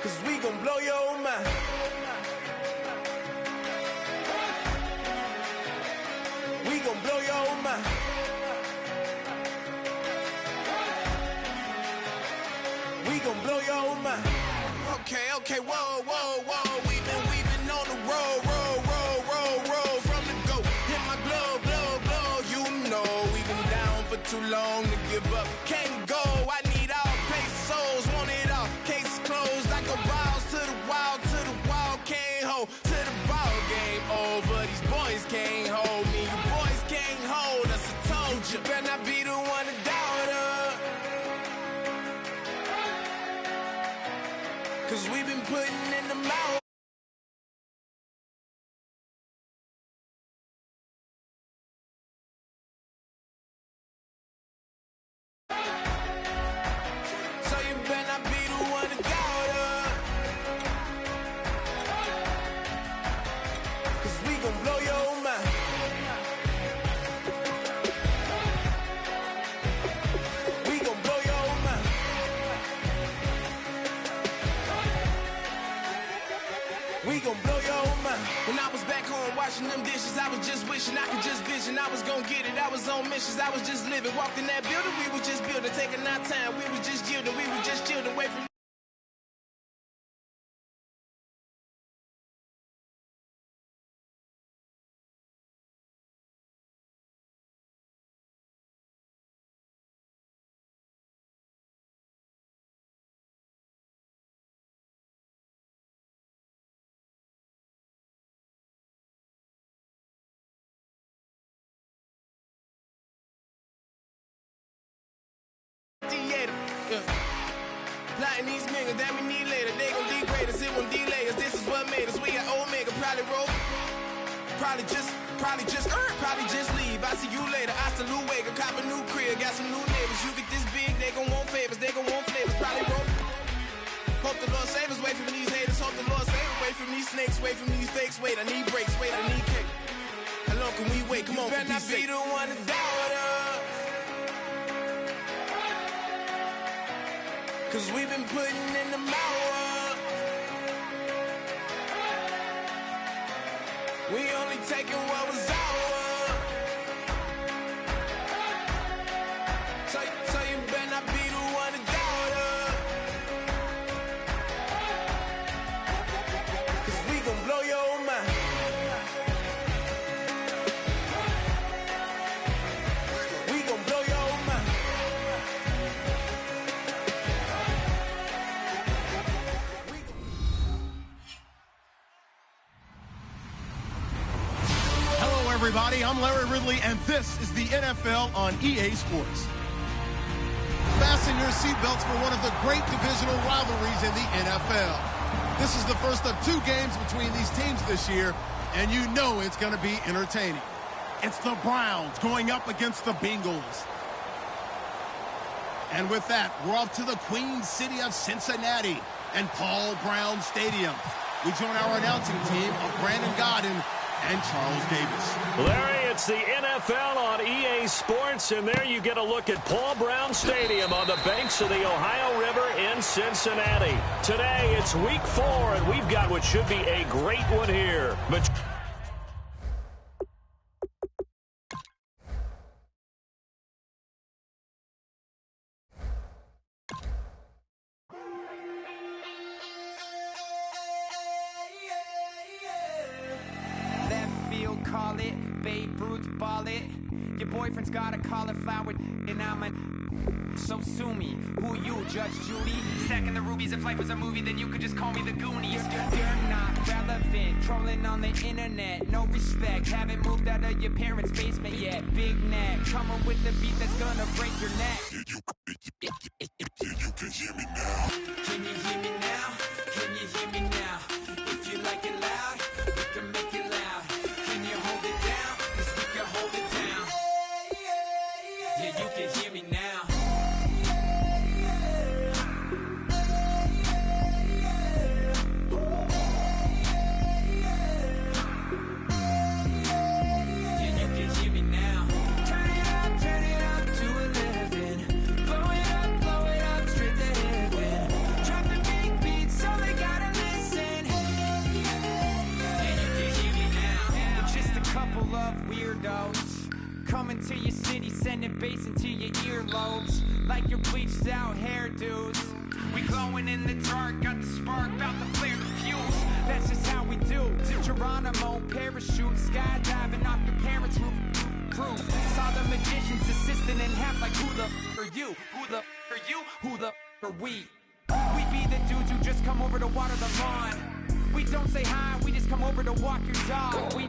'cause we gon' blow your mind. We gon' blow your mind. We gon' blow your mind. Okay, whoa, whoa, whoa. We been on the road, roll from the go. Hit my glow, you know we been down for too long to give up. Can't go, I need all pesos, want it all. Case closed, I go balls to the wall, can't hold to the ball game over. These boys can't hold me, you boys can't hold us. I told you, better not be the one to doubt us. 'Cause we been putting in the mouth. So you better not be the one to doubt us. 'Cause we gon' blow your mind. We gon' blow your mind. We gon' blow your mind. When I was back home washing them dishes, I was just wishing I could just vision. I was gon' get it, I was on missions, I was just living. Walked in that building, we was just building, taking our time. We was just yielding, we was just chilling away from. Yeah. Plotting these niggas that we need later. They gon' degrade us, it won't delay us. This is what made us. We got Omega, probably roll. Probably just leave. I see you later. Hasta Luego, cop a new crib, got some new neighbors. You get this big, they gon' want favors, they gon' want flavors. Probably roll. Hope the Lord save us, wait from these haters. Hope the Lord save us, wait from these snakes, wait from these fakes. Wait, I need breaks, wait, I need cake. How long can we wait? Come on, better not be the one to doubt us. 'Cause we been putting in the mouth. We only taking what was ours. So you better not be the one to doubt us. 'Cause we gon' blow your mind. We gon' blow your mind. Everybody, I'm Larry Ridley, and this is the NFL on EA Sports. Fasten your seatbelts for one of the great divisional rivalries in the NFL. This is the first of 2 games between these teams this year, and you know it's going to be entertaining. It's the Browns going up against the Bengals. And with that, we're off to the Queen City of Cincinnati and Paul Brown Stadium. We join our announcing team of Brandon Godden and Charles Davis. Larry, it's the NFL on EA Sports, and there you get a look at Paul Brown Stadium on the banks of the Ohio River in Cincinnati. Today, it's week 4, and we've got what should be a great one here. But call it, Babe Ruth ball it. Your boyfriend's got a cauliflower and I'm a... So sue me, who you, Judge Judy? Stacking the rubies, if life was a movie, then you could just call me the Goonies. You're not relevant, trolling on the internet, no respect. Haven't moved out of your parents' basement yet. Big neck, coming with the beat that's gonna break your neck. You can hear me now. Can you hear me now? Can you hear me now? If you like it loud, we can make it loud. Can you hold it down? 'Cause we can hold it down. Yeah, you can hear me now. weirdos. Coming to your city, sending bass into your earlobes. Like your bleached out hairdos. We glowing in the dark, got the spark, about to flare the fuse. That's just how we do. Geronimo, parachute, skydiving off your parents' roof. Saw the magician's assistant in half like who the are you? Who the are you? Who the are we? We be the dudes who just come over to water the lawn. We don't say hi, we just come over to walk your dog. We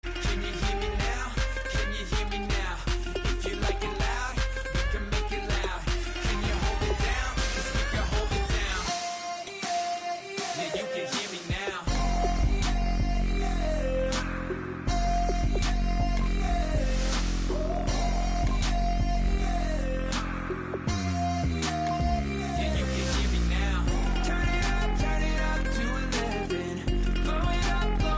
Can you hear me now? Can you hear me now? If you like it loud, we can make it loud. Can you hold it down? 'Cause we can hold it down. Yeah, you can hear me now. Yeah, you can hear me now. Turn it up to 11. Blow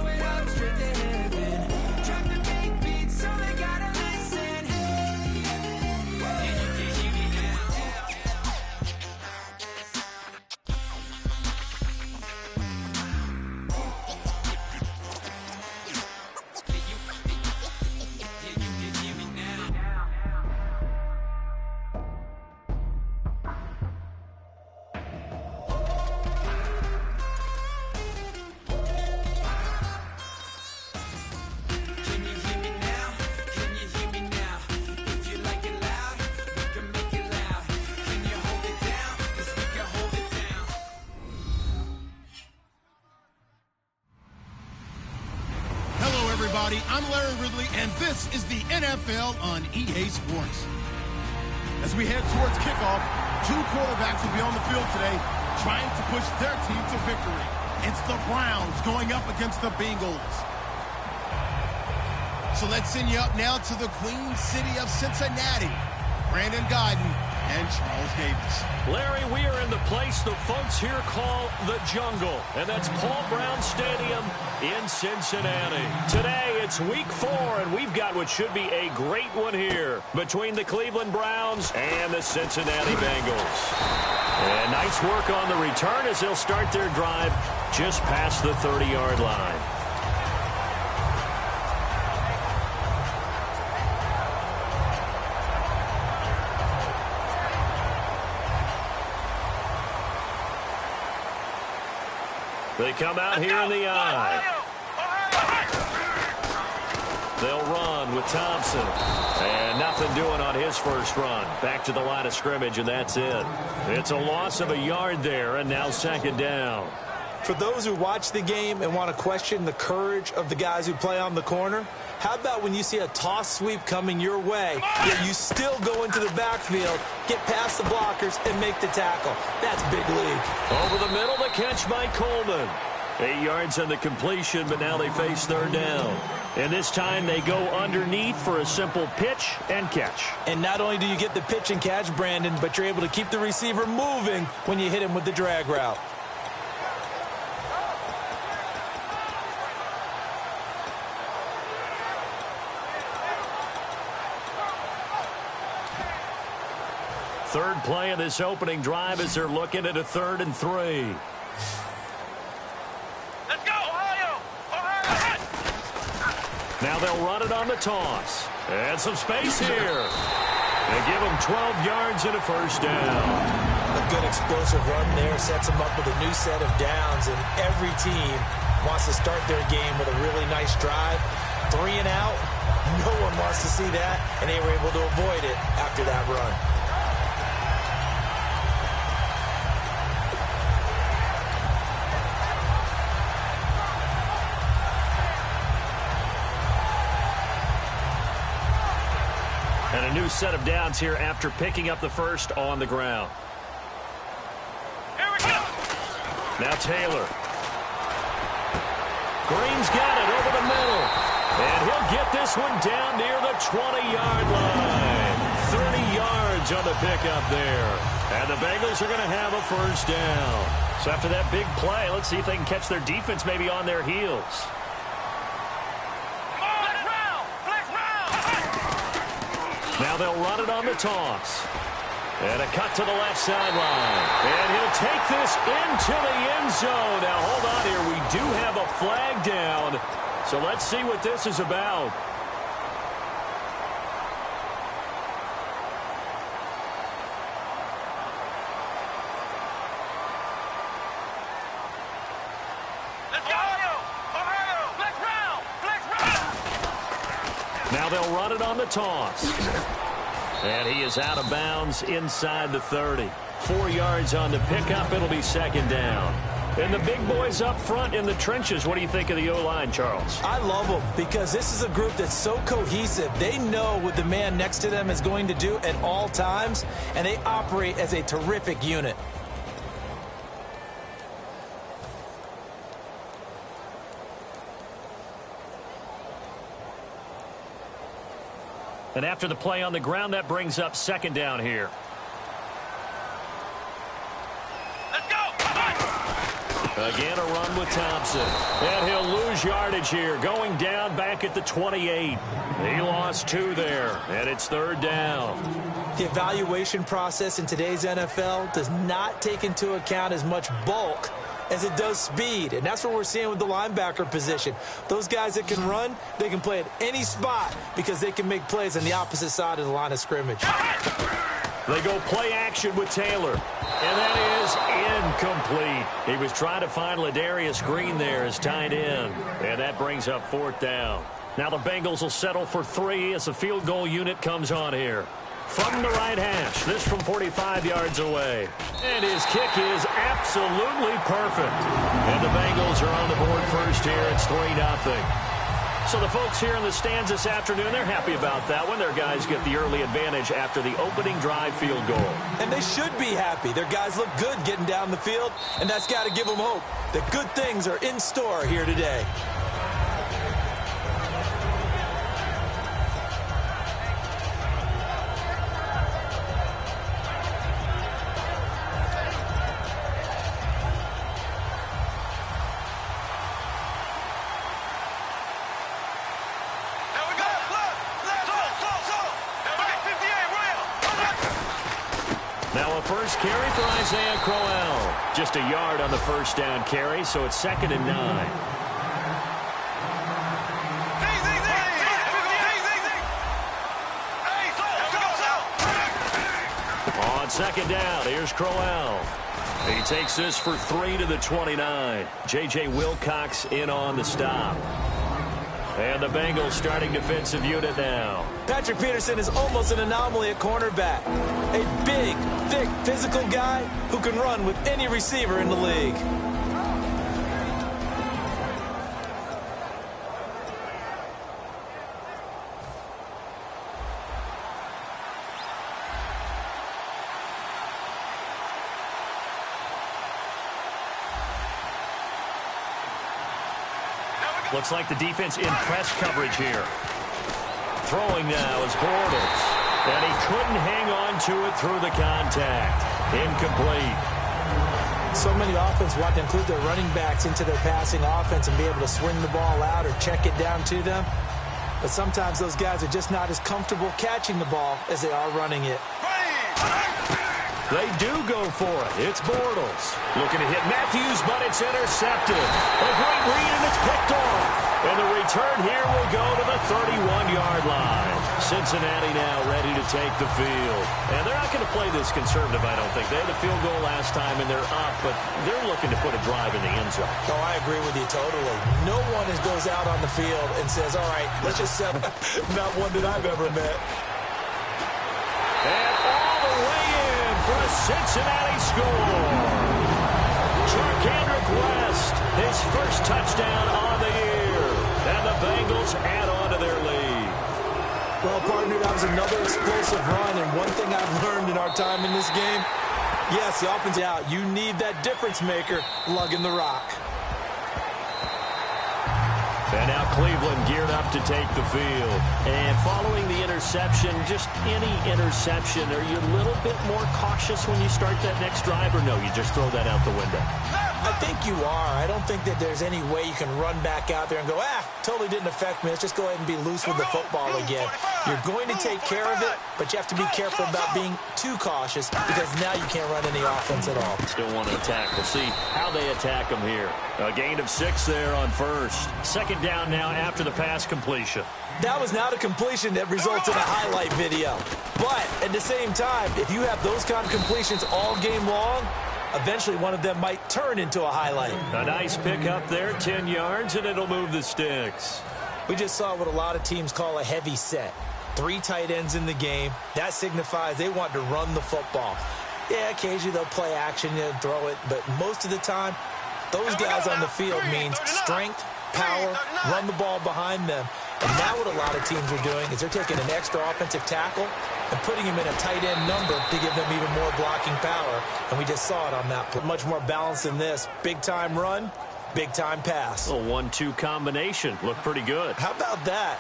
it up straight to heaven. Drop the big beat so they gotta listen. Yeah, you can hear me now. Yeah, you can hear me now. Can you hear me now? Can you hear me now? If you like it loud, we can make it loud. Can you hold it down? 'Cause we can hold it down. Hello, everybody. I'm Larry Ridley, and this is the NFL on EA Sports. As we head towards kickoff, two quarterbacks will be on the field today trying to push their team to victory. It's the Browns going up against the Bengals. So let's send you up now to the Queen City of Cincinnati. Brandon Godden and Charles Davis. Larry, we are in the place the folks here call the Jungle, and that's Paul Brown Stadium in Cincinnati. Today, it's week 4, and we've got what should be a great one here between the Cleveland Browns and the Cincinnati Bengals. And nice work on the return as they'll start their drive just past the 30-yard line. They come out here in the eye. They'll run with Thompson. And nothing doing on his first run. Back to the line of scrimmage, and that's it. It's a loss of a yard there, and now second down. For those who watch the game and want to question the courage of the guys who play on the corner, how about when you see a toss sweep coming your way, yet you still go into the backfield, get past the blockers, and make the tackle? That's big league. Over the middle, the catch by Coleman. 8 yards on the completion, but now they face third down. And this time they go underneath for a simple pitch and catch. And not only do you get the pitch and catch, Brandon, but you're able to keep the receiver moving when you hit him with the drag route. Third play of this opening drive as they're looking at a 3rd and 3. Let's go, Ohio! Ohio! Now they'll run it on the toss. And some space here. They give him 12 yards and a first down. A good explosive run there sets them up with a new set of downs, and every team wants to start their game with a really nice drive. 3 and out, no one wants to see that, and they were able to avoid it after that run. And a new set of downs here after picking up the first on the ground. Here we go! Now Taylor. Green's got it over the middle. And he'll get this one down near the 20-yard line. 30 yards on the pickup there. And the Bengals are going to have a first down. So after that big play, let's see if they can catch their defense maybe on their heels. Flex round! Now they'll run it on the toss. And a cut to the left sideline. And he'll take this into the end zone. Now, hold on here. We do have a flag down. So let's see what this is about. Now they'll run it on the toss. And he is out of bounds inside the 30. 4 yards on the pickup. It'll be second down. And the big boys up front in the trenches. What do you think of the O-line, Charles? I love them because this is a group that's so cohesive. They know what the man next to them is going to do at all times, and they operate as a terrific unit. And after the play on the ground, that brings up second down here. Let's go! Again, a run with Thompson. And he'll lose yardage here. Going down back at the 28. He lost 2 there. And it's third down. The evaluation process in today's NFL does not take into account as much bulk as it does speed, and that's what we're seeing with the linebacker position. Those guys that can run, they can play at any spot because they can make plays on the opposite side of the line of scrimmage. They go play action with Taylor, and that is incomplete. He was trying to find Ladarius Green there as tight end, and that brings up fourth down. Now the Bengals will settle for 3 as the field goal unit comes on here. From the right hash, this from 45 yards away. And his kick is absolutely perfect. And the Bengals are on the board first here. It's 3-0. So the folks here in the stands this afternoon, they're happy about that one. Their guys get the early advantage after the opening drive field goal. And they should be happy. Their guys look good getting down the field, and that's got to give them hope that good things are in store here today. First carry for Isaiah Crowell. Just a yard on the first down carry, so it's 2nd and 9. On second down, here's Crowell. He takes this for 3 to the 29. J.J. Wilcox in on the stop. And the Bengals starting defensive unit now. Patrick Peterson is almost an anomaly at cornerback. A big, thick, physical guy who can run with any receiver in the league. Looks like the defense in press coverage here. Throwing now is Bortles. And he couldn't hang on to it through the contact. Incomplete. So many offenses want to include their running backs into their passing offense and be able to swing the ball out or check it down to them. But sometimes those guys are just not as comfortable catching the ball as they are running it. They do go for it. It's Bortles. Looking to hit Matthews, but it's intercepted. A great read, and it's picked off. And the return here will go to the 31-yard line. Cincinnati now ready to take the field. And they're not going to play this conservative, I don't think. They had a field goal last time, and they're up, but they're looking to put a drive in the end zone. Oh, I agree with you totally. No one goes out on the field and says, all right, let's just settle. Not one that I've ever met. And all the way in for a Cincinnati score. Charkandrick West, his first touchdown on the year. And the Bengals add on to their lead. Well, partner, that was another explosive run. And one thing I've learned in our time in this game, yes, the offense out. You need that difference maker lugging the rock. And now Cleveland geared up to take the field. And following the interception, just any interception, are you a little bit more cautious when you start that next drive, or no, you just throw that out the window? I think you are. I don't think that there's any way you can run back out there and go, totally didn't affect me. Let's just go ahead and be loose with the football again. You're going to take care of it, but you have to be careful about being too cautious because now you can't run any offense at all. Still want to attack. We'll see how they attack them here. A gain of 6 there on first. Second down now after the pass completion. That was not a completion that results in a highlight video. But at the same time, if you have those kind of completions all game long, eventually one of them might turn into a highlight. A nice pickup there, 10 yards, and it'll move the sticks. We just saw what a lot of teams call a heavy set. 3 tight ends in the game. That signifies they want to run the football. Yeah, occasionally they'll play action and throw it, but most of the time, those guys on the field means strength, power, run the ball behind them. And now what a lot of teams are doing is they're taking an extra offensive tackle and putting him in a tight end number to give them even more blocking power. And we just saw it on that play. Much more balance than this. Big-time run, big-time pass. A 1-2 combination. Looked pretty good. How about that?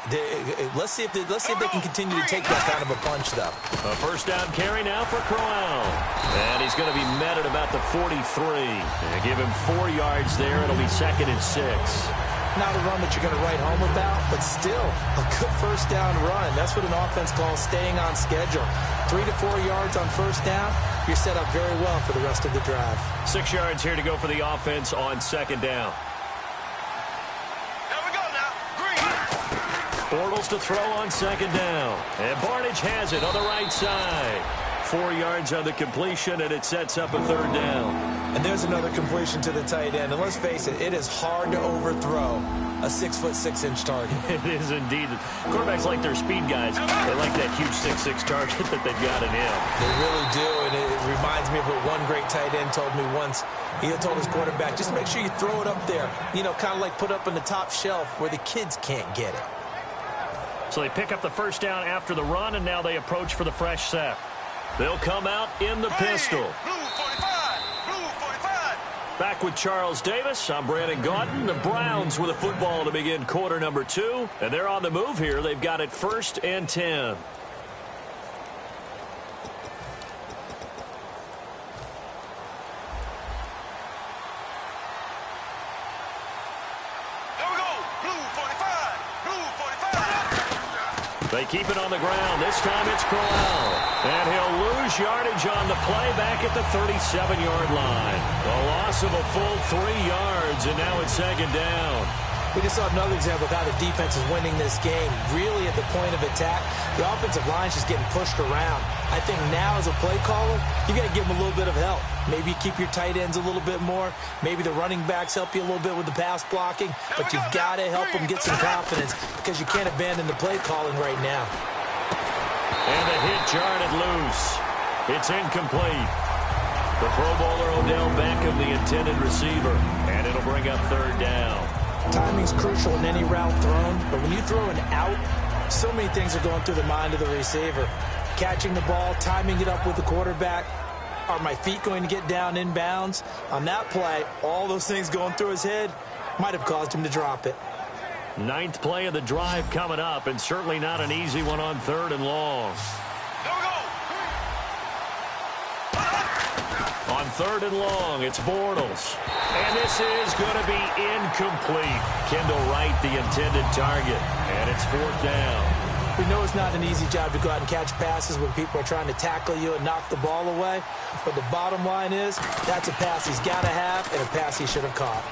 Let's see if they can continue to take that kind of a punch, though. A first down carry now for Crowell. And he's going to be met at about the 43. And give him 4 yards there. It'll be 2nd and 6. Not a run that you're going to write home about, but still a good first down run. That's what an offense calls staying on schedule. 3 to 4 yards on first down, you're set up very well for the rest of the drive. 6 yards here to go for the offense on 2nd down. There we go now. Green. Bortles to throw on 2nd down. And Barnage has it on the right side. 4 yards on the completion, and it sets up a 3rd down. And there's another completion to the tight end. And let's face it, it is hard to overthrow a 6'6" target. It is indeed. Quarterbacks like their speed guys. They like that huge 6'6" target that they've got in him. They really do, and it reminds me of what one great tight end told me once. He told his quarterback, just make sure you throw it up there. You know, kind of like put up on the top shelf where the kids can't get it. So they pick up the first down after the run, and now they approach for the fresh set. They'll come out in the pistol. Blue 45. Blue 45. Back with Charles Davis. I'm Brandon Gaudin. The Browns with a football to begin quarter number 2. And they're on the move here. They've got it 1st and 10. They keep it on the ground. This time it's Crowell. And he'll lose yardage on the play back at the 37-yard line. A loss of a full 3 yards, and now it's 2nd down. We just saw another example of how the defense is winning this game. Really at the point of attack, the offensive line's just getting pushed around. I think now as a play caller, you got to give them a little bit of help. Maybe you keep your tight ends a little bit more. Maybe the running backs help you a little bit with the pass blocking. But you've got to help them get some confidence because you can't abandon the play calling right now. And the hit jarred it loose. It's incomplete. The Pro Bowler Odell Beckham, the intended receiver. And it'll bring up 3rd down. Timing's crucial in any route thrown, but when you throw an out, so many things are going through the mind of the receiver. Catching the ball, timing it up with the quarterback. Are my feet going to get down in bounds? On that play, all those things going through his head might have caused him to drop it. 9th play of the drive coming up, and certainly not an easy one on 3rd and long. On 3rd and long, it's Bortles. And this is going to be incomplete. Kendall Wright, the intended target. And it's 4th down. We know it's not an easy job to go out and catch passes when people are trying to tackle you and knock the ball away. But the bottom line is, that's a pass he's got to have and a pass he should have caught.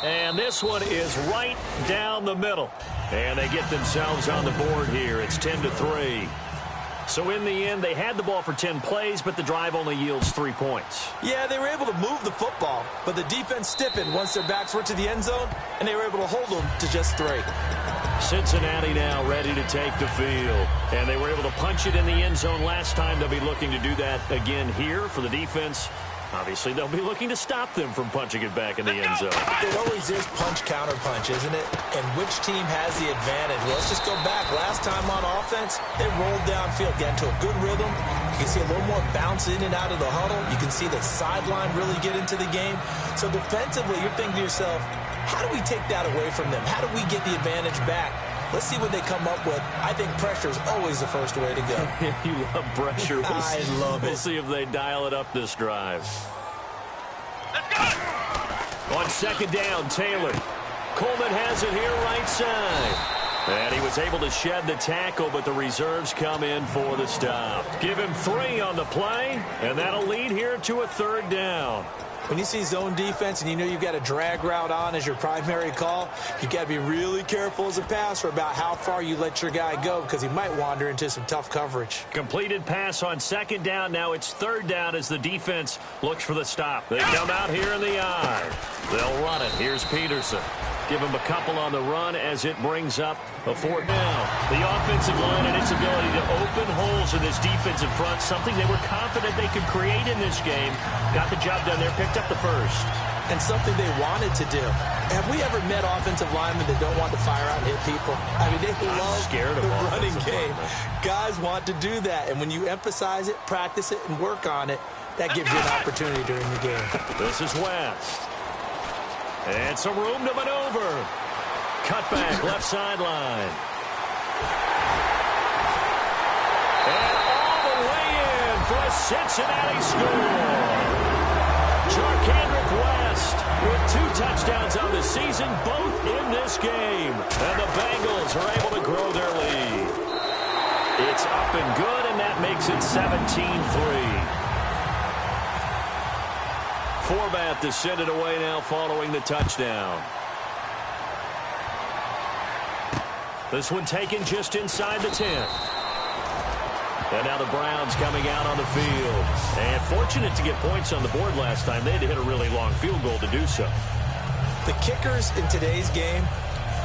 And this one is right down the middle. And they get themselves on the board here. It's 10-3. So in the end, they had the ball for 10 plays, but the drive only yields 3 points. Yeah, they were able to move the football, but the defense stiffened once their backs were to the end zone, and they were able to hold them to just 3. Cincinnati now ready to take the field. And they were able to punch it in the end zone last time. They'll be looking to do that again here for the defense. Obviously, they'll be looking to stop them from punching it back in the end zone. It always is punch-counter-punch, isn't it? And which team has the advantage? Well, let's just go back. Last time on offense, they rolled downfield, got into a good rhythm. You can see a little more bounce in and out of the huddle. You can see the sideline really get into the game. So defensively, you're thinking to yourself, how do we take that away from them? How do we get the advantage back? Let's see what they come up with. I think pressure is always the first way to go. You love pressure. I love it. We'll see if they dial it up this drive. Let's go. On second down, Taylor. Coleman has it here right side. And he was able to shed the tackle, but the reserves come in for the stop. Give him 3 on the play, and that'll lead here to a third down. When you see zone defense and you know you've got a drag route on as your primary call, you've got to be really careful as a passer about how far you let your guy go because he might wander into some tough coverage. Completed pass on second down. Now it's third down as the defense looks for the stop. They come out here in the eye. They'll run it. Here's Peterson. Give him a couple on the run as it brings up a fourth down. The offensive line and its ability to open holes in this defensive front, something they were confident they could create in this game. Got the job done there, picked up the first. And something they wanted to do. Have we ever met offensive linemen that don't want to fire out and hit people? I mean, they love the running game. Guys want to do that, and when you emphasize it, practice it, and work on it, that gives you an opportunity during the game. This is West. And some room to maneuver. Cutback, left sideline. And all the way in for a Cincinnati score. Jarkandrick West with 2 touchdowns on the season, both in this game. And the Bengals are able to grow their lead. It's up and good, and that makes it 17-3. Forbath to send it away now following the touchdown. This one taken just inside the 10. And now the Browns coming out on the field. And fortunate to get points on the board last time. They had to hit a really long field goal to do so. The kickers in today's game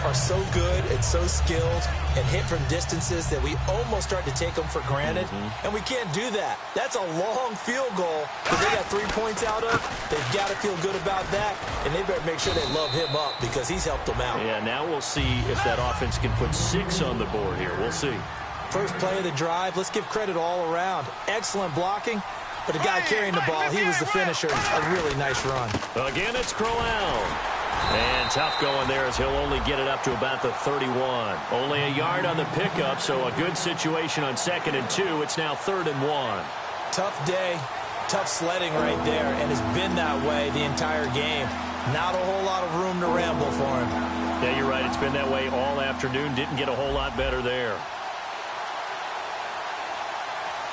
are so good and so skilled and hit from distances that we almost start to take them for granted. And we can't do that. That's a long field goal that they got 3 points out of. They've got to feel good about that, and they better make sure they love him up because he's helped them out. Yeah, now we'll see if that offense can put 6 on the board here. We'll see. First play of the drive, let's give credit all around. Excellent blocking, but the guy carrying the ball, he was the finisher. A really nice run. Again, it's Crowell. And tough going there as he'll only get it up to about the 31. Only a yard on the pickup, so a good situation on 2nd and 2. It's now 3rd and 1. Tough day, tough sledding right there, and it's been that way the entire game. Not a whole lot of room to ramble for him. Yeah, you're right. It's been that way all afternoon. Didn't get a whole lot better there.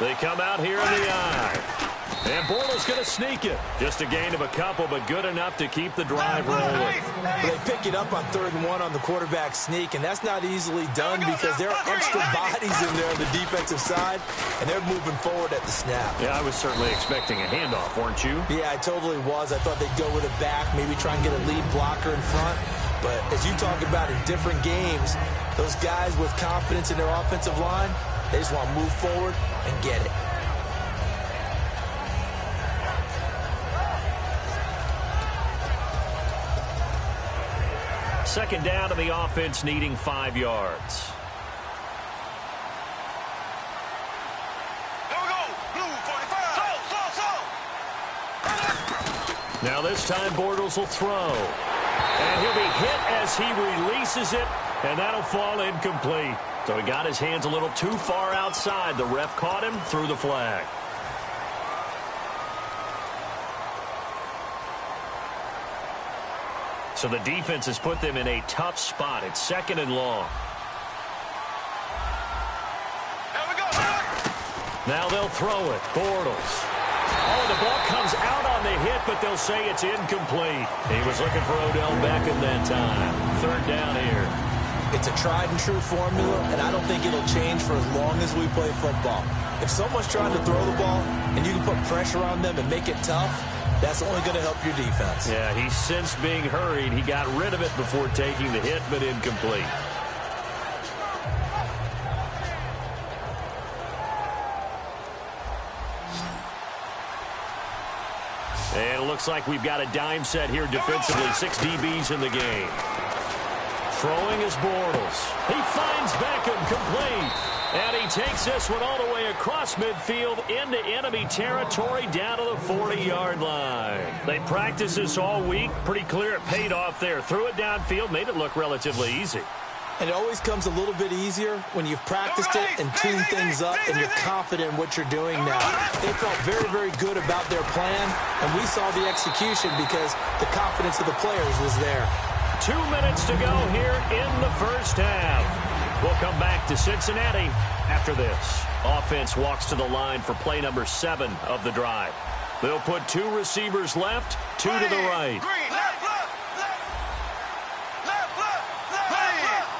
They come out here in the eye. And Bortles going to sneak it. Just a gain of a couple, but good enough to keep the drive rolling. They pick it up on 3rd and 1 on the quarterback sneak, and that's not easily done because there are extra bodies in there on the defensive side, and they're moving forward at the snap. Yeah, I was certainly expecting a handoff, weren't you? Yeah, I totally was. I thought they'd go with it back, maybe try and get a lead blocker in front. But as you talk about in different games, those guys with confidence in their offensive line, they just want to move forward and get it. Second down to the offense, needing 5 yards. Here we go. Blue 45. Now this time Bortles will throw. And he'll be hit as he releases it, and that'll fall incomplete. So he got his hands a little too far outside. The ref caught him, threw the flag. So the defense has put them in a tough spot. It's 2nd and long. Here we go. Now they'll throw it. Bortles. Oh, the ball comes out on the hit, but they'll say it's incomplete. He was looking for Odell Beckham that time. 3rd down here. It's a tried-and-true formula, and I don't think it'll change for as long as we play football. If someone's trying to throw the ball and you can put pressure on them and make it tough, that's only going to help your defense. Yeah, he's since being hurried. He got rid of it before taking the hit, but incomplete. And it looks like we've got a dime set here defensively. 6 DBs in the game. Throwing is Bortles. He finds Beckham complete. And he takes this one all the way across midfield into enemy territory down to the 40-yard line. They practiced this all week. Pretty clear it paid off there. Threw it downfield, made it look relatively easy. And it always comes a little bit easier when you've practiced it and tuned things up and you're confident in what you're doing now. They felt very, very good about their plan, and we saw the execution because the confidence of the players was there. 2 minutes to go here in the first half. We'll come back to Cincinnati after this. Offense walks to the line for play number 7 of the drive. They'll put 2 receivers left, 2 to the right. Green, left,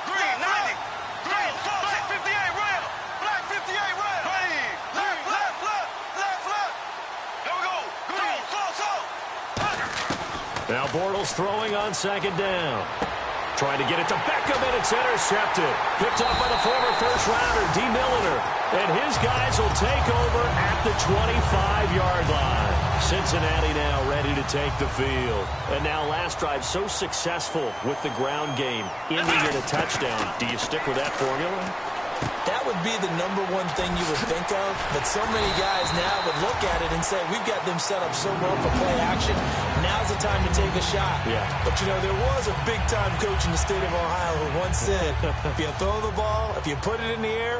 green, 90. Green, black 58, rail. Black 58, rail. Green, left. There we go. Green, so. Now Bortles throwing on second down. Trying to get it to Beckham, and it's intercepted. Picked off by the former first-rounder, D. Milliner. And his guys will take over at the 25-yard line. Cincinnati now ready to take the field. And now last drive so successful with the ground game, ending in a touchdown. Do you stick with that formula? That would be the number one thing you would think of, but so many guys now would look at it and say, we've got them set up so well for play action. Now's the time to take a shot. Yeah. But, you know, there was a big-time coach in the state of Ohio who once said, if you throw the ball, if you put it in the air,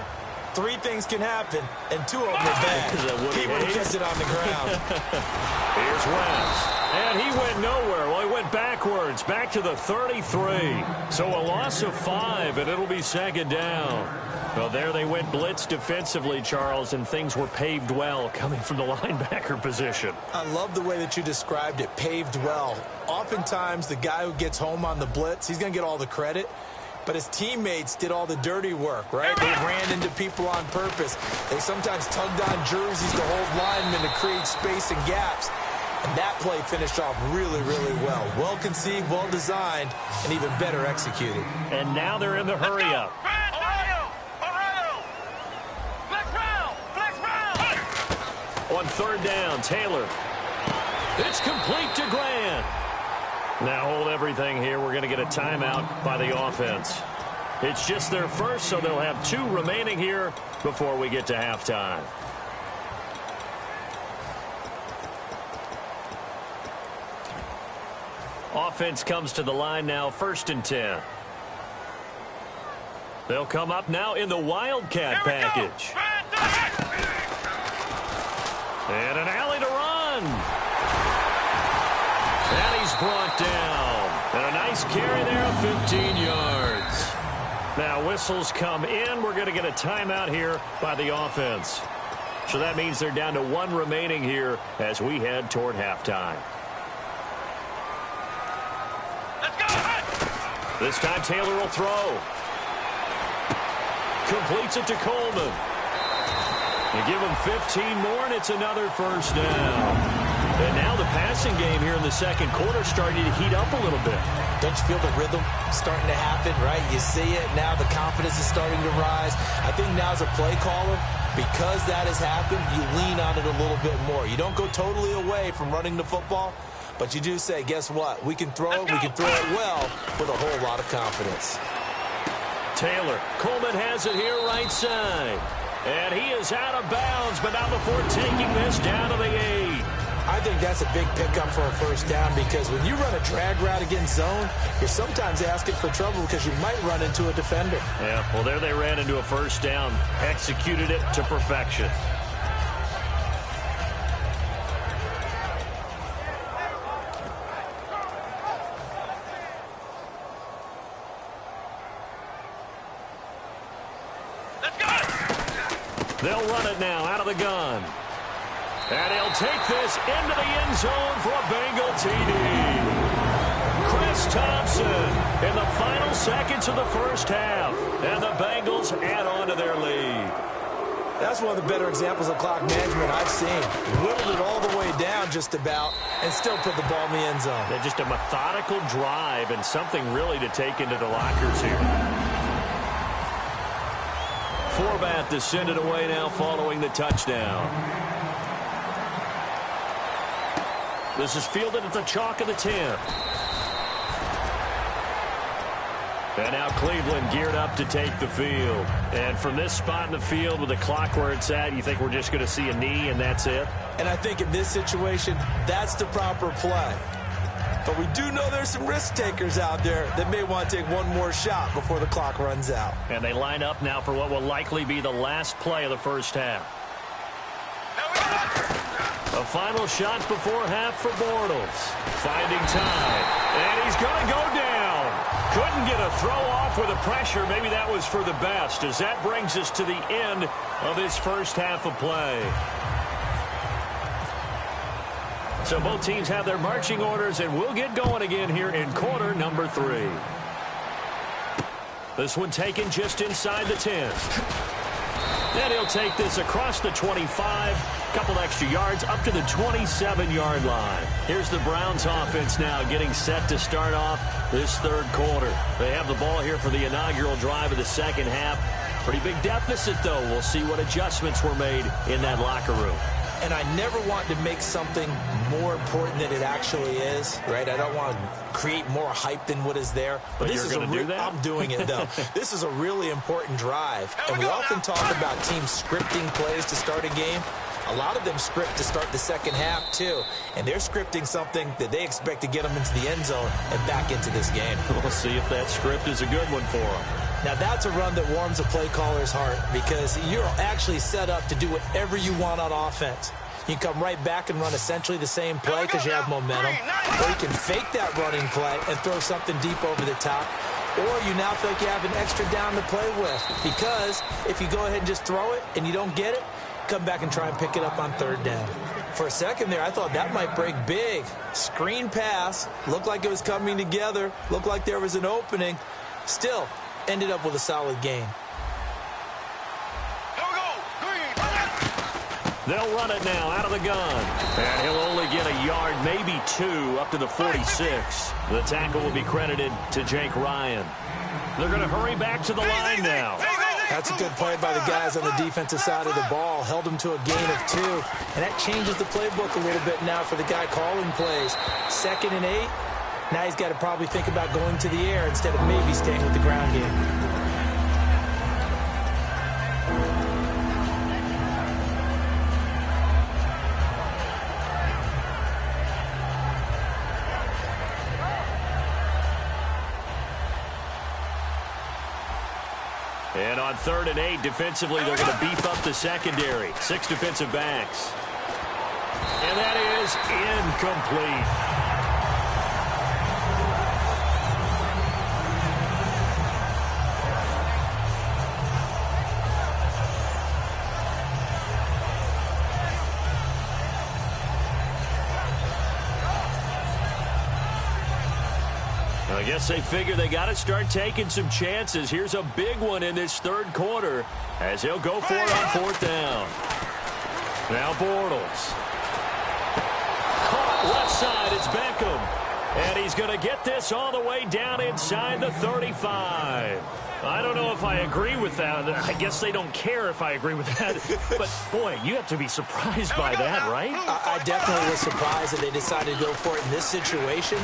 3 things can happen, and 2 of them are bad. He would have kept it on the ground. Here's West. And he went nowhere. Well, he went backwards, back to the 33. So a loss of 5, and it'll be second down. Well, there they went blitz defensively, Charles, and things were paved well coming from the linebacker position. I love the way that you described it, paved well. Oftentimes, the guy who gets home on the blitz, he's going to get all the credit. But his teammates did all the dirty work, right? They ran into people on purpose. They sometimes tugged on jerseys to hold linemen to create space and gaps. And that play finished off really, really well. Well conceived, well designed, and even better executed. And now they're in the hurry-up. On third down, Taylor. It's complete to Grant. Now hold everything here. We're going to get a timeout by the offense. It's just their first, so they'll have 2 remaining here before we get to halftime. Offense comes to the line now, 1st and 10. They'll come up now in the Wildcat package. And an alley to run. And he's brought down. And a nice carry there of 15 yards. Now whistles come in. We're going to get a timeout here by the offense. So that means they're down to 1 remaining here as we head toward halftime. Let's go. This time Taylor will throw. Completes it to Coleman. They give him 15 more, and it's another first down. And now the passing game here in the second quarter starting to heat up a little bit. Don't you feel the rhythm starting to happen, right? You see it. Now the confidence is starting to rise. I think now as a play caller, because that has happened, you lean on it a little bit more. You don't go totally away from running the football, but you do say, guess what? We can throw it. We can throw it well with a whole lot of confidence. Taylor. Coleman has it here right side. And he is out of bounds, but not before taking this down to the 8. I think that's a big pickup for a first down because when you run a drag route against zone, you're sometimes asking for trouble because you might run into a defender. Yeah, well, there they ran into a first down, executed it to perfection. They'll run it now out of the gun. And he'll take this into the end zone for a Bengal TD. Chris Thompson in the final seconds of the first half. And the Bengals add on to their lead. That's one of the better examples of clock management I've seen. Whittled it all the way down just about and still put the ball in the end zone. Yeah, just a methodical drive and something really to take into the lockers here. Forbath to send it away now following the touchdown. This is fielded at the chalk of the 10. And now Cleveland geared up to take the field. And from this spot in the field with the clock where it's at, you think we're just going to see a knee and that's it? And I think in this situation, that's the proper play. But we do know there's some risk takers out there that may want to take one more shot before the clock runs out. And they line up now for what will likely be the last play of the first half. A final shot before half for Bortles. Finding time. And he's going to go down. Couldn't get a throw off with the pressure. Maybe that was for the best, as that brings us to the end of his first half of play. So both teams have their marching orders, and we'll get going again here in quarter number 3. This one taken just inside the 10. And he'll take this across the 25, couple extra yards up to the 27-yard line. Here's the Browns offense now getting set to start off this third quarter. They have the ball here for the inaugural drive of the second half. Pretty big deficit, though. We'll see what adjustments were made in that locker room. And I never want to make something more important than it actually is, right? I don't want to create more hype than what is there. But this is I'm doing it, though. This is a really important drive. And we often talk about teams scripting plays to start a game. A lot of them script to start the second half, too. And they're scripting something that they expect to get them into the end zone and back into this game. We'll see if that script is a good one for them. Now, that's a run that warms a play caller's heart because you're actually set up to do whatever you want on offense. You can come right back and run essentially the same play because you have momentum. Or you can fake that running play and throw something deep over the top. Or you now feel like you have an extra down to play with because if you go ahead and just throw it and you don't get it, come back and try and pick it up on third down. For a second there, I thought that might break big. Screen pass, looked like it was coming together, looked like there was an opening. Still, ended up with a solid game. They'll run it now out of the gun. And he'll only get a yard, maybe 2, up to the 46. The tackle will be credited to Jake Ryan. They're going to hurry back to the line now. That's a good play by the guys on the defensive side of the ball. Held them to a gain of 2. And that changes the playbook a little bit now for the guy calling plays. 2nd and 8. Now he's got to probably think about going to the air instead of maybe staying with the ground game. And on 3rd and 8, defensively, they're going to beef up the secondary. 6 defensive backs. And that is incomplete. I guess they figure they got to start taking some chances. Here's a big one in this third quarter as he'll go for it on 4th down. Now Bortles. Caught left side. It's Beckham. And he's going to get this all the way down inside the 35. I don't know if I agree with that. I guess they don't care if I agree with that. But, boy, you have to be surprised by that, right? I definitely was surprised that they decided to go for it in this situation.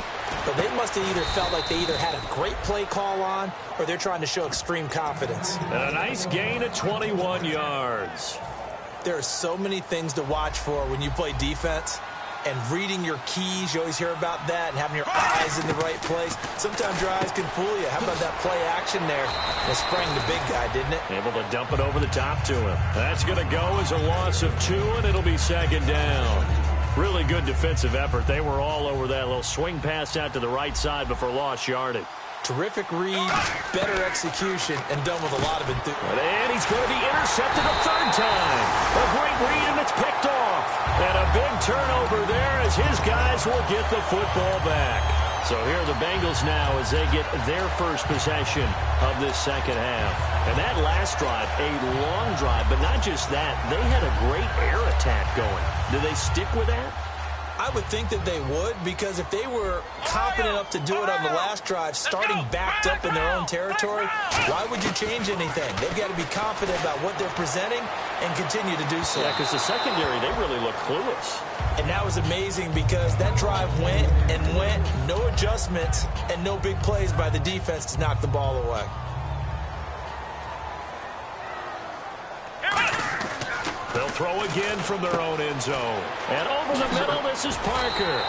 But they must have either felt like they either had a great play call on or they're trying to show extreme confidence. And a nice gain of 21 yards. There are so many things to watch for when you play defense. And reading your keys, you always hear about that, and having your eyes in the right place. Sometimes your eyes can fool you. How about that play action there? It sprang the big guy, didn't it? Able to dump it over the top to him. That's going to go as a loss of 2, and it'll be 2nd down. Really good defensive effort. They were all over that little swing pass out to the right side before lost yardage. Terrific read, better execution, and done with a lot of enthusiasm. And he's going to be intercepted a 3rd time. A great read, and it's picked off. And a big turnover there as his guys will get the football back. So here are the Bengals now as they get their first possession of this second half. And that last drive, a long drive, but not just that. They had a great air attack going. Do they stick with that? I would think that they would, because if they were confident enough to do it on the last drive, starting backed up in their own territory, why would you change anything? They've got to be confident about what they're presenting and continue to do so. Yeah, because the secondary, they really look clueless. And that was amazing because that drive went and went, no adjustments, and no big plays by the defense to knock the ball away. They'll throw again from their own end zone. And over the middle, this is Parker.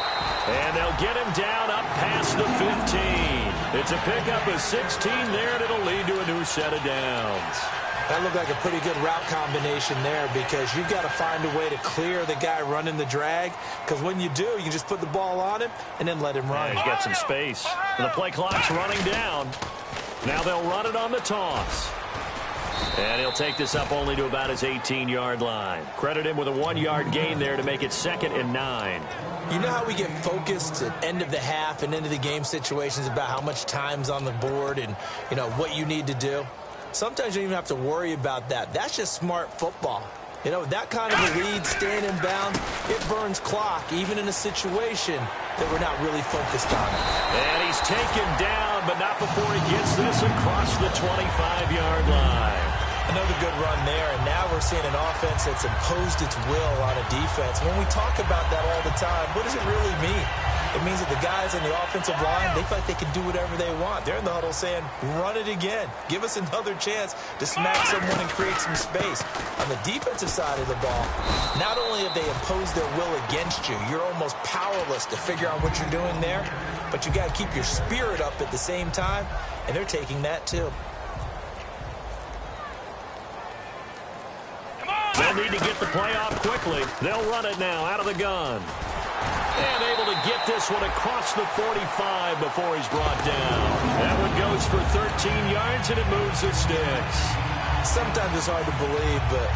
And they'll get him down up past the 15. It's a pickup of 16 there, and it'll lead to a new set of downs. That looked like a pretty good route combination there because you've got to find a way to clear the guy running the drag, because when you do, you just put the ball on him and then let him run. Yeah, he's got some space. And the play clock's running down. Now they'll run it on the toss. And he'll take this up only to about his 18-yard line. Credit him with a 1-yard gain there to make it 2nd and 9. You know how we get focused at end of the half and end of the game situations about how much time's on the board and, you know, what you need to do? Sometimes you don't even have to worry about that. That's just smart football. You know, that kind of a lead, staying in bounds, it burns clock, even in a situation that we're not really focused on it. And he's taken down, but not before he gets this across the 25-yard line. Another good run there, and now we're seeing an offense that's imposed its will on a defense. When we talk about that all the time, what does it really mean? It means that the guys on the offensive line, they feel like they can do whatever they want. They're in the huddle saying, run it again. Give us another chance to smack someone and create some space. On the defensive side of the ball, not only have they imposed their will against you, you're almost powerless to figure out what you're doing there, but you got to keep your spirit up at the same time, and they're taking that too. They'll need to get the play off quickly. They'll run it now out of the gun. And able to get this one across the 45 before he's brought down. That one goes for 13 yards, and it moves the sticks. Sometimes it's hard to believe, but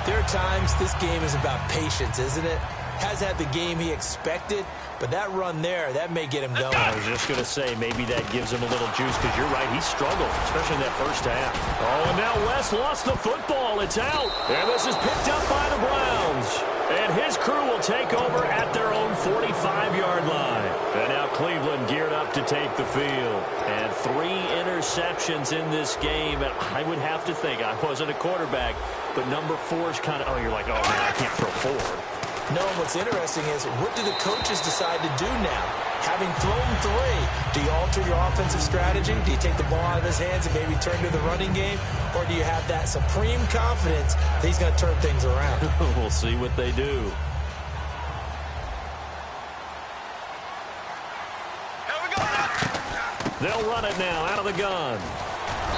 there are times this game is about patience, isn't it? Has had the game he expected, but that run there, that may get him going. I was just going to say, maybe that gives him a little juice, because you're right, he struggled, especially in that first half. Oh, and now West lost the football. It's out. And this is picked up by the Browns. And his crew will take over at their own 45-yard line. And now Cleveland geared up to take the field. And 3 interceptions in this game. And I would have to think, I wasn't a quarterback, but number 4 is kind of, oh, you're like, oh, man, I can't throw 4. No, what's interesting is, what do the coaches decide to do now? Having thrown 3, do you alter your offensive strategy? Do you take the ball out of his hands and maybe turn to the running game? Or do you have that supreme confidence that he's going to turn things around? We'll see what they do. Here we go. They'll run it now out of the gun.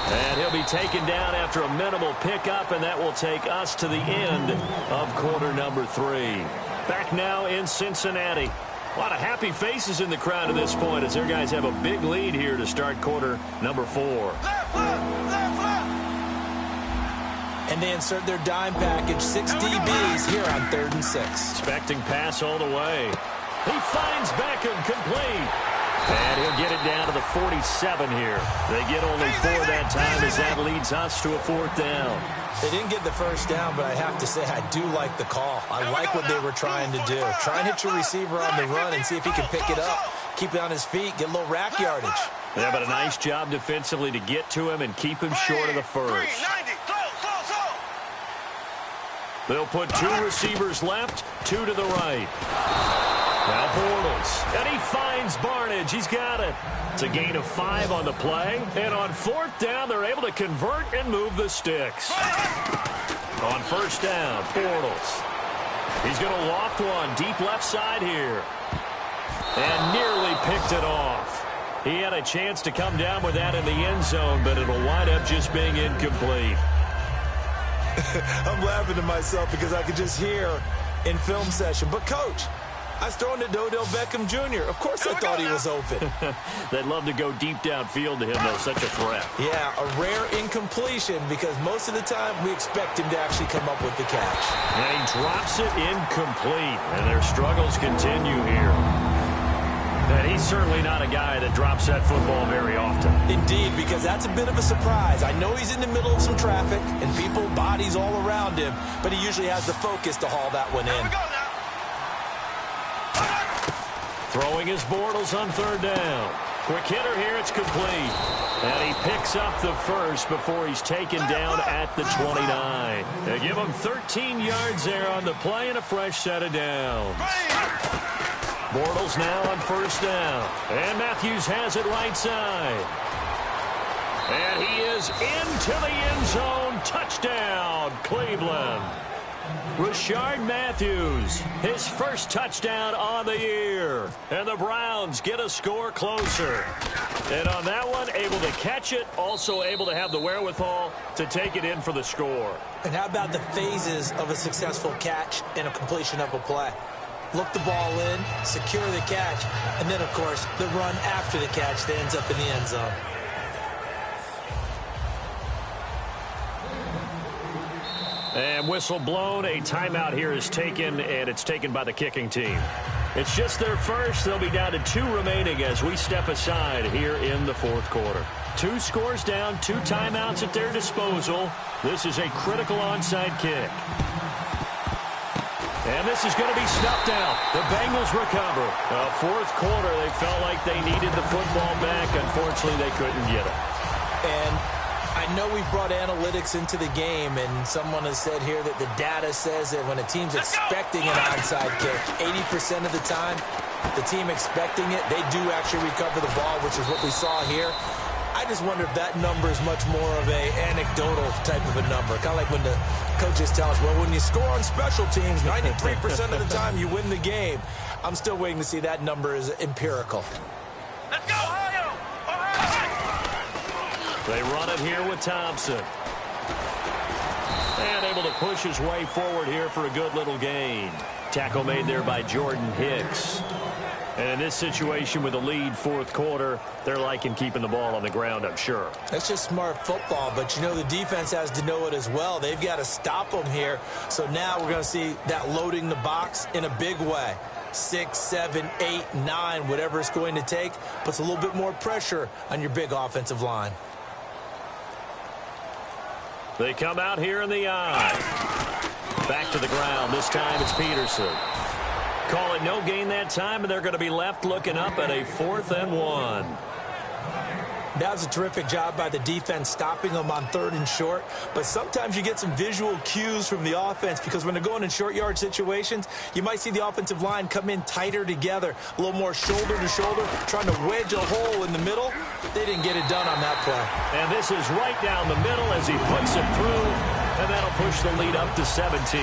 And he'll be taken down after a minimal pickup, and that will take us to the end of quarter number 3. Back now in Cincinnati. A lot of happy faces in the crowd at this point as their guys have a big lead here to start quarter number 4. Left, left, left, left. And they insert their dime package, 6 DBs here on 3rd and 6. Expecting pass all the way. He finds Beckham complete. And he'll get it down to the 47 here. They get only 4 that time as that leads us to a 4th down. They didn't get the first down, but I have to say I do like the call. I like what they were trying to do. Try and hit your receiver on the run and see if he can pick it up. Keep it on his feet, get a little rack yardage. Yeah, but a nice job defensively to get to him and keep him short of the first. 390. They'll put 2 receivers left, 2 to the right. Now Bortles, and he finds Barnage. He's got it. It's a gain of 5 on the play, and on 4th down, they're able to convert and move the sticks. On 1st down, Bortles. He's going to loft one deep left side here, and nearly picked it off. He had a chance to come down with that in the end zone, but it'll wind up just being incomplete. I'm laughing to myself because I could just hear in film session, but coach, I was throwing to Odell Beckham Jr. Of course I thought he was open. They'd love to go deep downfield to him, though. Such a threat. Yeah, a rare incompletion because most of the time we expect him to actually come up with the catch. And he drops it incomplete, and their struggles continue here. And he's certainly not a guy that drops that football very often. Indeed, because that's a bit of a surprise. I know he's in the middle of some traffic and people, bodies all around him, but he usually has the focus to haul that one in. Throwing his Bortles on 3rd down. Quick hitter here, it's complete. And he picks up the first before he's taken down at the 29. They give him 13 yards there on the play and a fresh set of downs. Bortles now on 1st down. And Matthews has it right side. And he is into the end zone. Touchdown, Cleveland. Rashard Matthews, his first touchdown on the year. And the Browns get a score closer. And on that one, able to catch it, also able to have the wherewithal to take it in for the score. And how about the phases of a successful catch and a completion of a play? Look the ball in, secure the catch, and then, of course, the run after the catch that ends up in the end zone. And whistle blown. A timeout here is taken, and it's taken by the kicking team. It's just their first. They'll be down to 2 remaining as we step aside here in the fourth quarter. 2 scores down, 2 timeouts at their disposal. This is a critical onside kick. And this is going to be snuffed out. The Bengals recover. Fourth quarter, they felt like they needed the football back. Unfortunately, they couldn't get it. And I know we've brought analytics into the game, and someone has said here that the data says that when a team's expecting an onside kick, 80% of the time, the team expecting it, they do actually recover the ball, which is what we saw here. I just wonder if that number is much more of a anecdotal type of a number. Kind of like when the coaches tell us, well, when you score on special teams, 93% of the time you win the game. I'm still waiting to see that number is empirical. Let's go, Ohio! They run it here with Thompson. And able to push his way forward here for a good little gain. Tackle made there by Jordan Hicks. And in this situation with a lead fourth quarter, they're liking keeping the ball on the ground, I'm sure. That's just smart football, but you know the defense has to know it as well. They've got to stop them here. So now we're going to see that loading the box in a big way. 6, 7, 8, 9, whatever it's going to take, puts a little bit more pressure on your big offensive line. They come out here in the eye. Back to the ground. This time it's Peterson. Call it no gain that time, and they're going to be left looking up at a 4th and 1. That was a terrific job by the defense stopping them on 3rd and short. But sometimes you get some visual cues from the offense because when they're going in short yard situations, you might see the offensive line come in tighter together, a little more shoulder to shoulder, trying to wedge a hole in the middle. They didn't get it done on that play. And this is right down the middle as he puts it through, and that'll push the lead up to 17.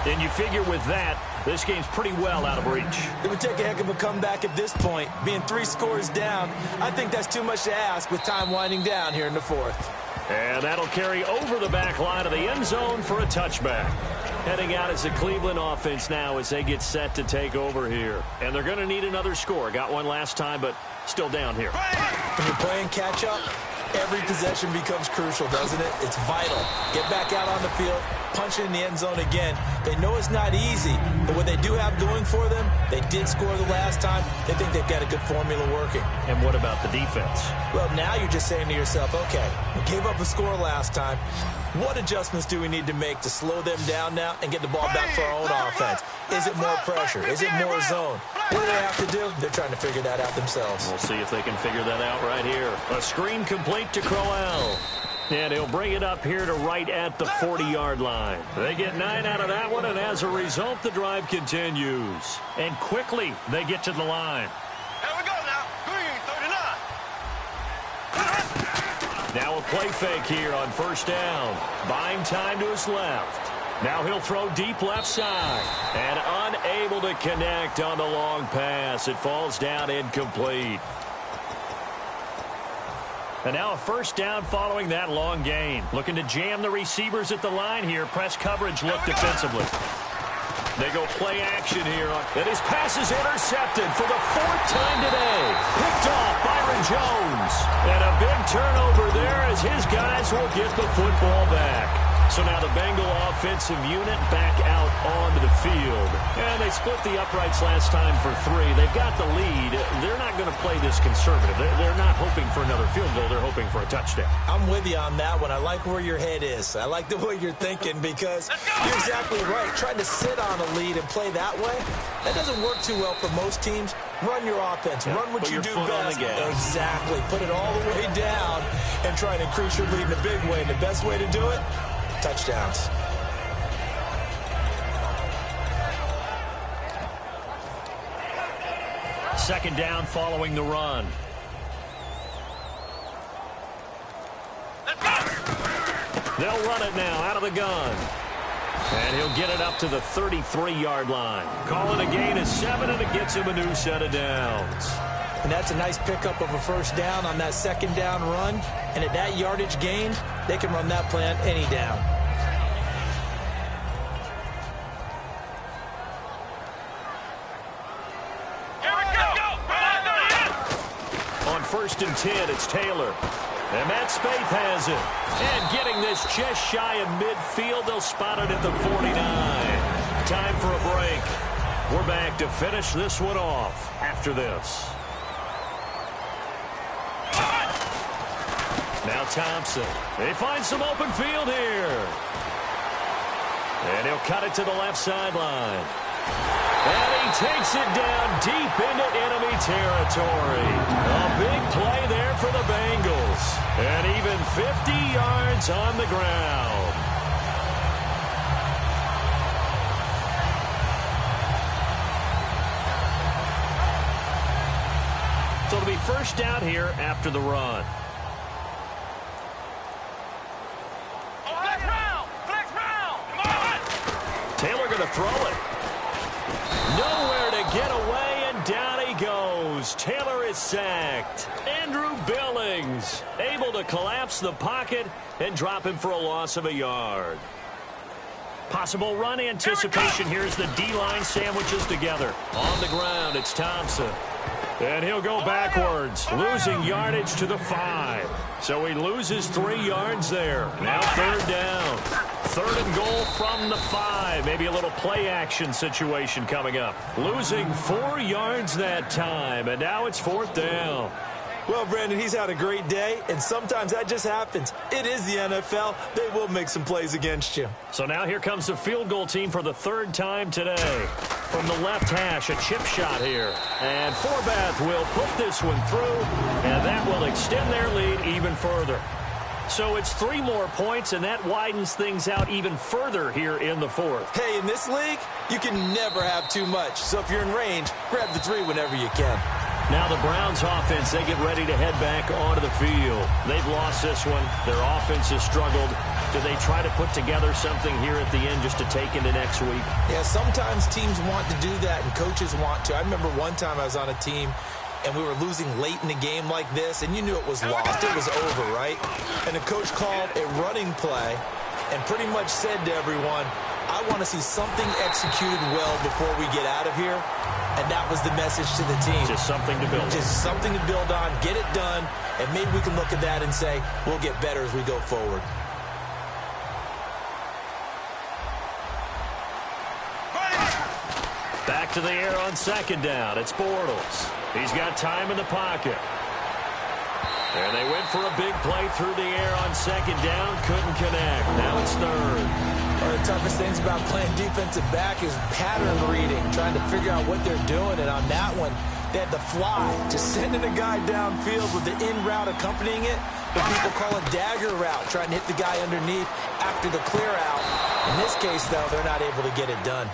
And you figure with that, this game's pretty well out of reach. It would take a heck of a comeback at this point. Being 3 scores down, I think that's too much to ask with time winding down here in the 4th. And that'll carry over the back line of the end zone for a touchback. Heading out as the Cleveland offense now as they get set to take over here. And they're going to need another score. Got one last time, but still down here. When you're playing catch-up, every possession becomes crucial, doesn't it? It's vital. Get back out on the field, punch it in the end zone again. They know it's not easy, but what they do have going for them, they did score the last time. They think they've got a good formula working. And what about the defense? Well, now you're just saying to yourself, okay, we gave up a score last time. What adjustments do we need to make to slow them down now and get the ball back for our own offense? Is it more pressure? Is it more zone? What do they have to do? They're trying to figure that out themselves. We'll see if they can figure that out right here. A screen complete to Crowell. And he'll bring it up here to right at the 40-yard line. They get 9 out of that one, and as a result, the drive continues. And quickly, they get to the line. Here we go now. Green, 39. Now a play fake here on first down. Buying time to his left. Now he'll throw deep left side. And unable to connect on the long pass. It falls down incomplete. And now a first down following that long gain. Looking to jam the receivers at the line here. Press coverage look defensively. They go play action here. And his pass is intercepted for the 4th time today. Picked off Byron Jones. And a big turnover there as his guys will get the football back. So now the Bengal offensive unit back out onto the field. And they split the uprights last time for 3. They've got the lead. They're not going to play this conservative. They're not hoping for another field goal. They're hoping for a touchdown. I'm with you on that one. I like where your head is. I like the way you're thinking because you're exactly right. Trying to sit on a lead and play that way, that doesn't work too well for most teams. Run your offense. Yeah, run what you do best. Exactly. Put it all the way down and try and increase your lead in a big way. And the best way to do it, touchdowns. Second down following the run. They'll run it now out of the gun. And he'll get it up to the 33-yard line. Call it a gain of 7, and it gets him a new set of downs. And that's a nice pickup of a first down on that second down run. And at that yardage gained, they can run that play on any down. Here we go. On 1st and 10, it's Taylor. And Matt Spaeth has it. And getting this just shy of midfield, they'll spot it at the 49. Time for a break. We're back to finish this one off after this. Now Thompson. They find some open field here. And he'll cut it to the left sideline. And he takes it down deep into enemy territory. A big play there for the Bengals. And even 50 yards on the ground. So it'll be first down here after the run. Taylor going to throw it. Nowhere to get away, and down he goes. Taylor is sacked. Andrew Billings able to collapse the pocket and drop him for a loss of a yard. Possible run anticipation here as the D-line sandwiches together. On the ground, it's Thompson. And he'll go backwards, losing yardage to the 5. So he loses 3 yards there. Now 3rd down. 3rd and goal from the 5. Maybe a little play action situation coming up. Losing 4 yards that time, and now it's 4th down. Well, Brandon, he's had a great day, and sometimes that just happens. It is the NFL. They will make some plays against you. So now here comes the field goal team for the 3rd time today. From the left hash, a chip shot here. And Forbath will put this one through, and that will extend their lead even further. So it's 3 more points, and that widens things out even further here in the 4th. Hey, in this league, you can never have too much. So if you're in range, grab the 3 whenever you can. Now the Browns offense, they get ready to head back onto the field. They've lost this one. Their offense has struggled. Do they try to put together something here at the end just to take into next week? Yeah, sometimes teams want to do that and coaches want to. I remember one time I was on a team and we were losing late in the game like this, and you knew it was lost. It was over, right? And the coach called a running play and pretty much said to everyone, I want to see something executed well before we get out of here. And that was the message to the team. Just something to build on. Just something to build on, get it done, and maybe we can look at that and say, we'll get better as we go forward. Back to the air on 2nd down. It's Bortles. He's got time in the pocket. And they went for a big play through the air on 2nd down. Couldn't connect. Now it's 3rd. One of the toughest things about playing defensive back is pattern reading, trying to figure out what they're doing. And on that one, they had the fly, just sending a guy downfield with the in route accompanying it. What people call a dagger route, trying to hit the guy underneath after the clear out. In this case, though, they're not able to get it done.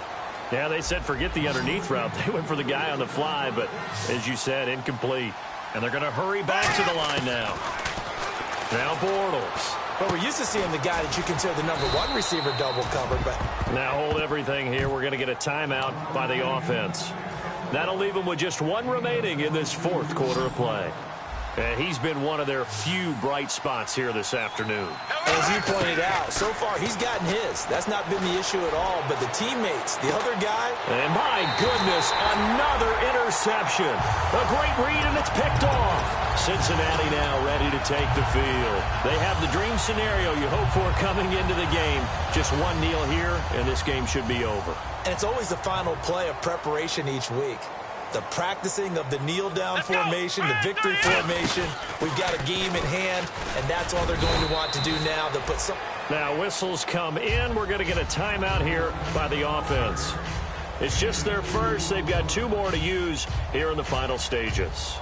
Yeah, they said forget the underneath route. They went for the guy on the fly, but as you said, incomplete. And they're going to hurry back to the line now. Now Bortles. But we're used to seeing the guy that you consider the #1 receiver double covered. But now hold everything here. We're going to get a timeout by the offense. That'll leave them with just 1 remaining in this 4th quarter of play. And he's been one of their few bright spots here this afternoon. As you pointed out, so far he's gotten his. That's not been the issue at all. But the teammates, the other guy. And my goodness, another interception. A great read, and it's picked off. Cincinnati now ready to take the field. They have the dream scenario you hope for coming into the game. Just 1 kneel here, and this game should be over. And it's always the final play of preparation each week. The practicing of the kneel-down formation, the victory formation. We've got a game in hand, and that's all they're going to want to do now. To put some. Now whistles come in. We're going to get a timeout here by the offense. It's just their first. They've got 2 more to use here in the final stages.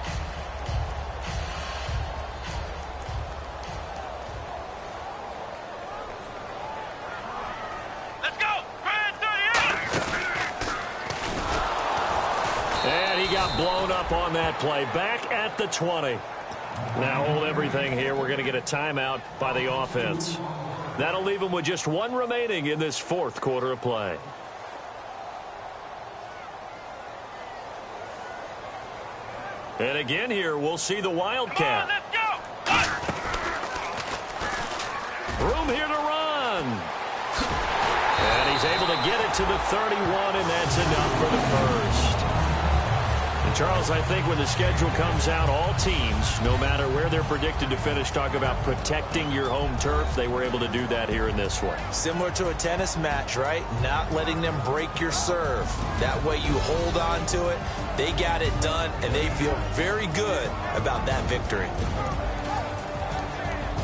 Blown up on that play. Back at the 20. Now hold everything here. We're going to get a timeout by the offense. That'll leave them with just one remaining in this fourth quarter of play. And again here, we'll see the Wildcat. Let's go. Room here to run. And he's able to get it to the 31, and that's enough for the first. And Charles, I think when the schedule comes out, all teams, no matter where they're predicted to finish, talk about protecting your home turf. They were able to do that here in this one. Similar to a tennis match, right? Not letting them break your serve. That way you hold on to it. They got it done, and they feel very good about that victory.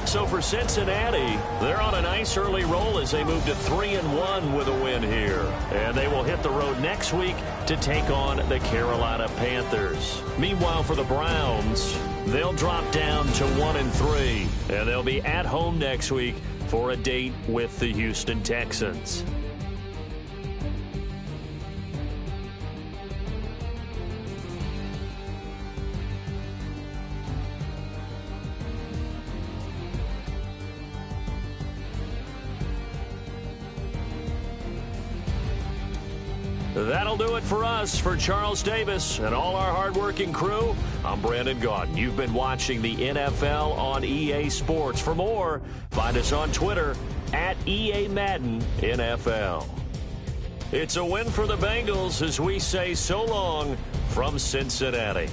So for Cincinnati, they're on a nice early roll as they move to 3-1 with a win here. And they will hit the road next week to take on the Carolina Panthers. Meanwhile, for the Browns, they'll drop down to 1-3. And they'll be at home next week for a date with the Houston Texans. That'll do it for us. For Charles Davis and all our hardworking crew, I'm Brandon Gaudin. You've been watching the NFL on EA Sports. For more, find us on Twitter at EA Madden NFL. It's a win for the Bengals as we say so long from Cincinnati.